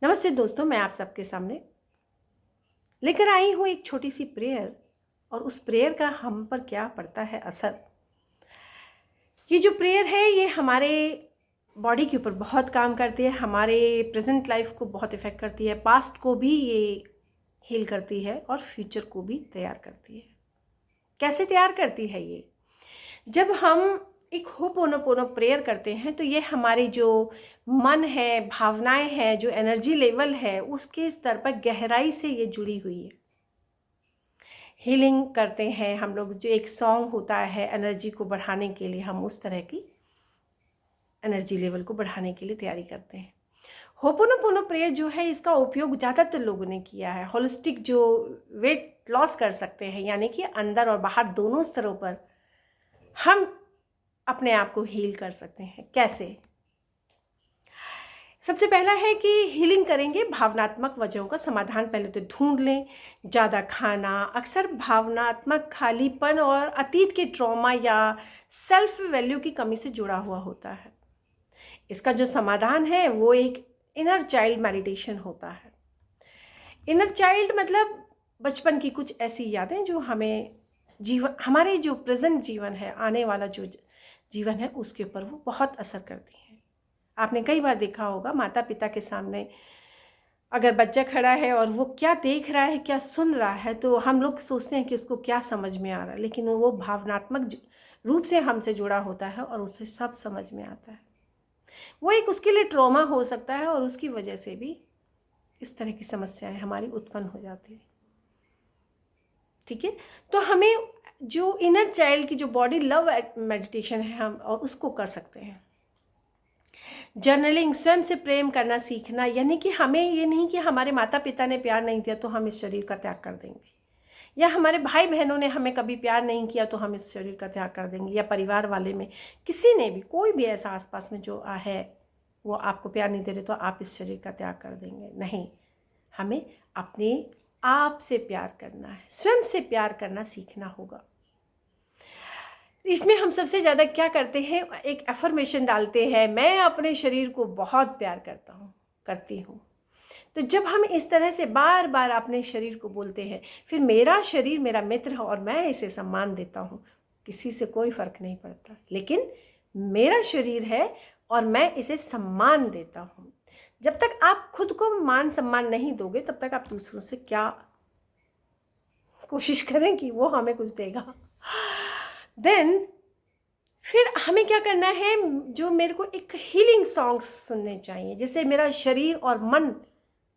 नमस्ते दोस्तों, मैं आप सबके सामने लेकर आई हूँ एक छोटी सी प्रेयर। और उस प्रेयर का हम पर क्या पड़ता है असर। ये जो प्रेयर है ये हमारे बॉडी के ऊपर बहुत काम करती है, हमारे प्रेजेंट लाइफ को बहुत इफ़ेक्ट करती है, पास्ट को भी ये हील करती है और फ्यूचर को भी तैयार करती है। कैसे तैयार करती है ये? जब हम एक होपोनोपोनो प्रेयर करते हैं तो ये हमारी जो मन है, भावनाएं हैं, जो एनर्जी लेवल है उसके स्तर पर गहराई से ये जुड़ी हुई है। हीलिंग करते हैं हम लोग, जो एक सॉन्ग होता है एनर्जी को बढ़ाने के लिए, हम उस तरह की एनर्जी लेवल को बढ़ाने के लिए तैयारी करते हैं। होपोनोपोनो प्रेयर जो है इसका उपयोग ज़्यादातर लोगों ने किया है होलिस्टिक जो वेट लॉस कर सकते हैं, यानी कि अंदर और बाहर दोनों स्तरों पर हम अपने आप को हील कर सकते हैं। कैसे? सबसे पहला है कि हीलिंग करेंगे भावनात्मक वजहों का समाधान पहले तो ढूंढ लें। ज़्यादा खाना अक्सर भावनात्मक खालीपन और अतीत के ट्रॉमा या सेल्फ वैल्यू की कमी से जुड़ा हुआ होता है। इसका जो समाधान है वो एक इनर चाइल्ड मेडिटेशन होता है। इनर चाइल्ड मतलब बचपन की कुछ ऐसी यादें जो हमें जीवन, हमारे जो प्रेजेंट जीवन है, आने वाला जो जीवन है उसके ऊपर वो बहुत असर करती हैं। आपने कई बार देखा होगा माता पिता के सामने अगर बच्चा खड़ा है और वो क्या देख रहा है, क्या सुन रहा है, तो हम लोग सोचते हैं कि उसको क्या समझ में आ रहा है, लेकिन वो भावनात्मक रूप से हमसे जुड़ा होता है और उसे सब समझ में आता है। वो एक उसके लिए ट्रॉमा हो सकता है और उसकी वजह से भी इस तरह की समस्याएं हमारी उत्पन्न हो जाती है। ठीक है, तो हमें जो इनर चाइल्ड की जो बॉडी लव मेडिटेशन है हम और उसको कर सकते हैं। जर्नलिंग, स्वयं से प्रेम करना सीखना, यानी कि हमें ये नहीं कि हमारे माता पिता ने प्यार नहीं दिया तो हम इस शरीर का त्याग कर देंगे, या हमारे भाई बहनों ने हमें कभी प्यार नहीं किया तो हम इस शरीर का त्याग कर देंगे, या परिवार वाले में किसी ने भी, कोई भी ऐसा आसपास में जो है वो आपको प्यार नहीं दे रहे तो आप इस शरीर का त्याग कर देंगे। नहीं, हमें अपने आप से प्यार करना है, स्वयं से प्यार करना सीखना होगा। इसमें हम सबसे ज़्यादा क्या करते हैं, एक एफर्मेशन डालते हैं, मैं अपने शरीर को बहुत प्यार करता हूँ, करती हूँ। तो जब हम इस तरह से बार बार अपने शरीर को बोलते हैं, फिर मेरा शरीर मेरा मित्र है और मैं इसे सम्मान देता हूँ, किसी से कोई फ़र्क नहीं पड़ता, लेकिन मेरा शरीर है और मैं इसे सम्मान देता हूँ। जब तक आप खुद को मान सम्मान नहीं दोगे तब तक आप दूसरों से क्या कोशिश करें कि वो हमें कुछ देगा। देन फिर हमें क्या करना है, जो मेरे को एक हीलिंग सॉन्ग्स सुनने चाहिए जिससे मेरा शरीर और मन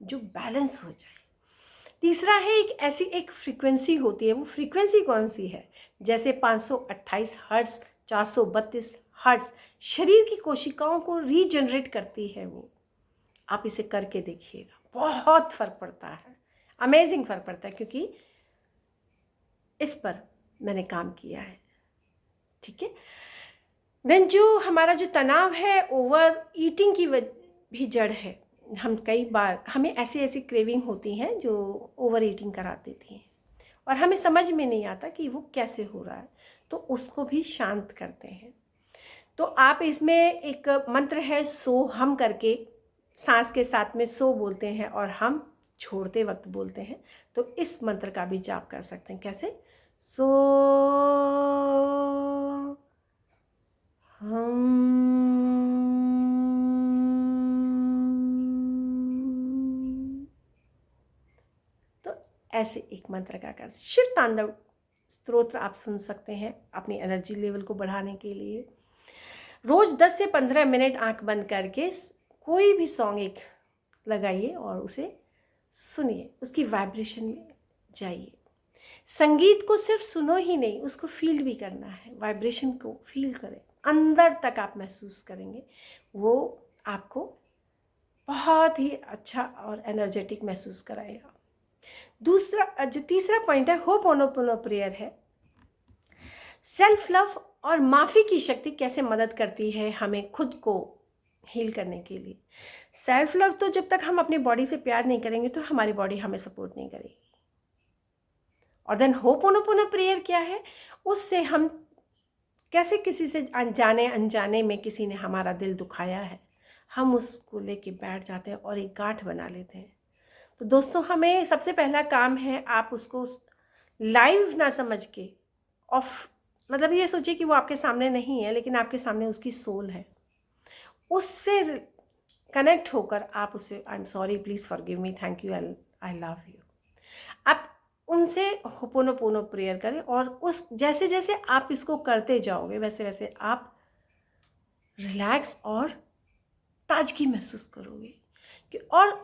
जो बैलेंस हो जाए। तीसरा है एक ऐसी एक फ्रीक्वेंसी होती है, वो फ्रीक्वेंसी कौन सी है, जैसे 528 हर्ट्ज, 432 हर्ट्ज शरीर की कोशिकाओं को रीजनरेट करती है वो। आप इसे करके देखिएगा, बहुत फ़र्क पड़ता है, अमेजिंग फ़र्क पड़ता है, क्योंकि इस पर मैंने काम किया है। ठीक है, देन जो हमारा जो तनाव है ओवर ईटिंग की भी जड़ है। हम कई बार, हमें ऐसी ऐसी क्रेविंग होती हैं जो ओवर ईटिंग करा देती हैं और हमें समझ में नहीं आता कि वो कैसे हो रहा है, तो उसको भी शांत करते हैं। तो आप इसमें एक मंत्र है सो हम करके, सांस के साथ में सो बोलते हैं और हम छोड़ते वक्त बोलते हैं, तो इस मंत्र का भी जाप कर सकते हैं। कैसे? सो तो ऐसे एक मंत्र का कर, शिव तांडव स्तोत्र आप सुन सकते हैं अपनी एनर्जी लेवल को बढ़ाने के लिए। रोज 10 से 15 मिनट आंख बंद करके कोई भी सॉन्ग एक लगाइए और उसे सुनिए, उसकी वाइब्रेशन में जाइए। संगीत को सिर्फ सुनो ही नहीं, उसको फील भी करना है, वाइब्रेशन को फील करें, अंदर तक आप महसूस करेंगे, वो आपको बहुत ही अच्छा और एनर्जेटिक महसूस कराएगा। दूसरा जो तीसरा पॉइंट है होपोनोपोनो प्रेयर है। सेल्फ लव और माफ़ी की शक्ति कैसे मदद करती है हमें खुद को हील करने के लिए। सेल्फ लव तो जब तक हम अपनी बॉडी से प्यार नहीं करेंगे तो हमारी बॉडी हमें सपोर्ट नहीं करेगी। और देन होपोनोपोनो प्रेयर क्या है, उससे हम कैसे किसी से अनजाने में किसी ने हमारा दिल दुखाया है, हम उसको लेके बैठ जाते हैं और एक गांठ बना लेते हैं। तो दोस्तों, हमें सबसे पहला काम है, आप उसको लाइव ना समझ के ऑफ, मतलब ये सोचिए कि वो आपके सामने नहीं है, लेकिन आपके सामने उसकी सोल है। उससे कनेक्ट होकर आप उससे I am sorry, please forgive me, thank you, I love you, आप उनसे होपोनोपोनो प्रेयर करें। और उस जैसे जैसे आप इसको करते जाओगे वैसे वैसे आप रिलैक्स और ताजगी महसूस करोगे। कि और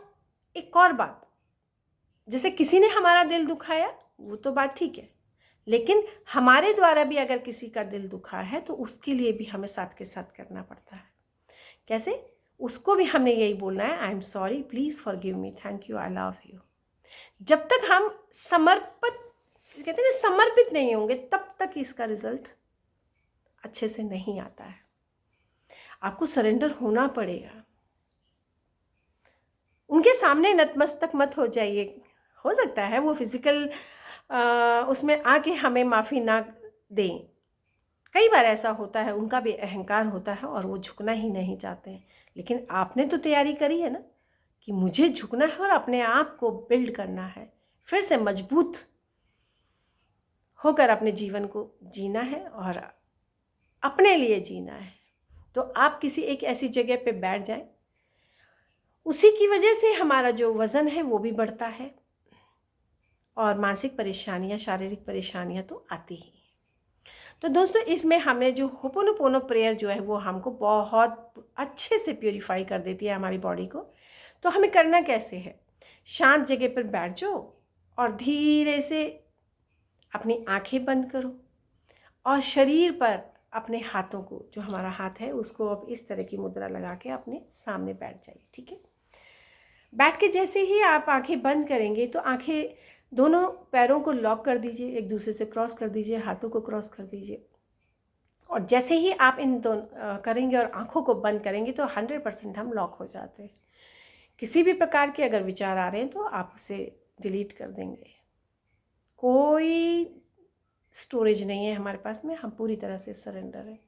एक और बात, जैसे किसी ने हमारा दिल दुखाया वो तो बात ठीक है, लेकिन हमारे द्वारा भी अगर किसी का दिल दुखा है तो उसके लिए भी हमें साथ के साथ करना पड़ता है। कैसे? उसको भी हमने यही बोलना है, I am sorry, please forgive me, thank you, I love you. जब तक हम कहते हैं समर्पित नहीं होंगे तब तक इसका रिजल्ट अच्छे से नहीं आता है। आपको सरेंडर होना पड़ेगा। उनके सामने नतमस्तक मत हो जाइए। हो सकता है वो फिजिकल उसमें आके हमें माफ़ी ना दें। कई बार ऐसा होता है, उनका भी अहंकार होता है और वो झुकना ही नहीं चाहते हैं। लेकिन आपने तो तैयारी करी है ना कि मुझे झुकना है और अपने आप को बिल्ड करना है, फिर से मजबूत होकर अपने जीवन को जीना है और अपने लिए जीना है। तो आप किसी एक ऐसी जगह पे बैठ जाएं, उसी की वजह से हमारा जो वज़न है वो भी बढ़ता है और मानसिक परेशानियां, शारीरिक परेशानियां तो आती ही। तो दोस्तों, इसमें हमने जो होपोनोपोनो प्रेयर जो है वो हमको बहुत अच्छे से प्यूरिफाई कर देती है हमारी बॉडी को। तो हमें करना कैसे है? शांत जगह पर बैठ जाओ और धीरे से अपनी आंखें बंद करो और शरीर पर अपने हाथों को, जो हमारा हाथ है उसको अब इस तरह की मुद्रा लगा के अपने सामने बैठ जाइए। ठीक है? बैठ के जैसे ही आप आंखें बंद करेंगे तो आंखें, दोनों पैरों को लॉक कर दीजिए, एक दूसरे से क्रॉस कर दीजिए, हाथों को क्रॉस कर दीजिए। और जैसे ही आप इन दोनों करेंगे और आंखों को बंद करेंगे तो 100% हम लॉक हो जाते हैं। किसी भी प्रकार के अगर विचार आ रहे हैं तो आप उसे डिलीट कर देंगे। कोई स्टोरेज नहीं है हमारे पास में, हम पूरी तरह से सरेंडर है।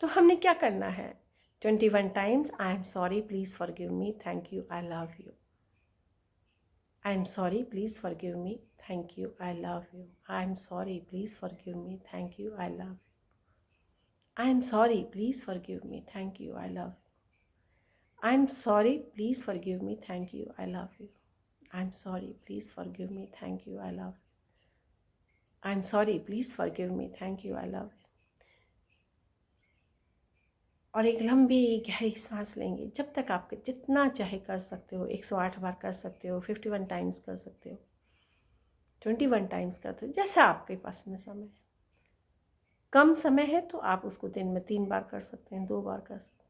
तो हमने क्या करना है? 21 times I am sorry, please forgive me, thank you, I love you. I am sorry, please forgive me, thank you, I love you. I am sorry, please forgive me, thank you, I love you. I am sorry, please forgive me, thank you, I love you. I am sorry, please forgive me, thank you, I love you. I am sorry, please forgive me, thank you, I love you. I am sorry, please forgive me, thank you, I love you. और एक लंबी गहरी सांस लेंगे, जब तक आप जितना चाहे कर सकते हो। 108 बार कर सकते हो, 51 टाइम्स कर सकते हो, 21 टाइम्स करते हो, जैसा आपके पास में समय है। कम समय है तो आप उसको दिन में 3 बार कर सकते हैं, 2 बार कर सकते हैं।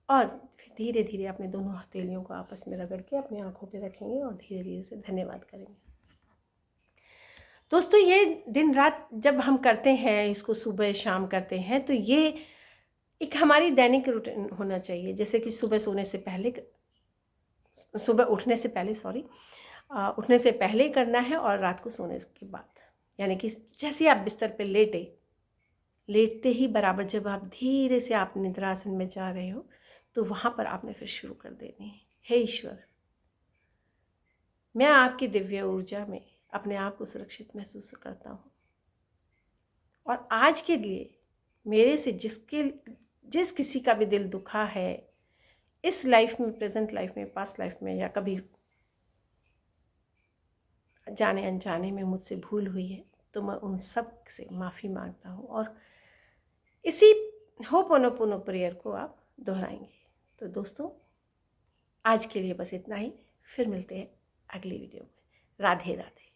और फिर धीरे धीरे अपने दोनों हथेलियों को आपस में रगड़ के अपनी आंखों पे रखेंगे और धीरे धीरे से धन्यवाद करेंगे। दोस्तों, ये दिन रात जब हम करते हैं, इसको सुबह शाम करते हैं, तो ये एक हमारी दैनिक रूटीन होना चाहिए। जैसे कि सुबह सोने से पहले, सुबह उठने से पहले, उठने से पहले करना है और रात को सोने के बाद। यानी कि जैसे आप बिस्तर पे लेटते ही बराबर जब आप धीरे से आप निद्रासन में जा रहे हो तो वहाँ पर आपने फिर शुरू कर देनी है। हे ईश्वर, मैं आपकी दिव्य ऊर्जा में अपने आप को सुरक्षित महसूस करता हूँ और आज के लिए मेरे से जिस किसी का भी दिल दुखा है इस लाइफ में, प्रेजेंट लाइफ में, पास्ट लाइफ में, या कभी जाने अनजाने में मुझसे भूल हुई है, तो मैं उन सब से माफ़ी मांगता हूँ। और इसी होपोनोपोनो प्रेयर को आप दोहराएंगे। तो दोस्तों, आज के लिए बस इतना ही। फिर मिलते हैं अगली वीडियो में। राधे राधे।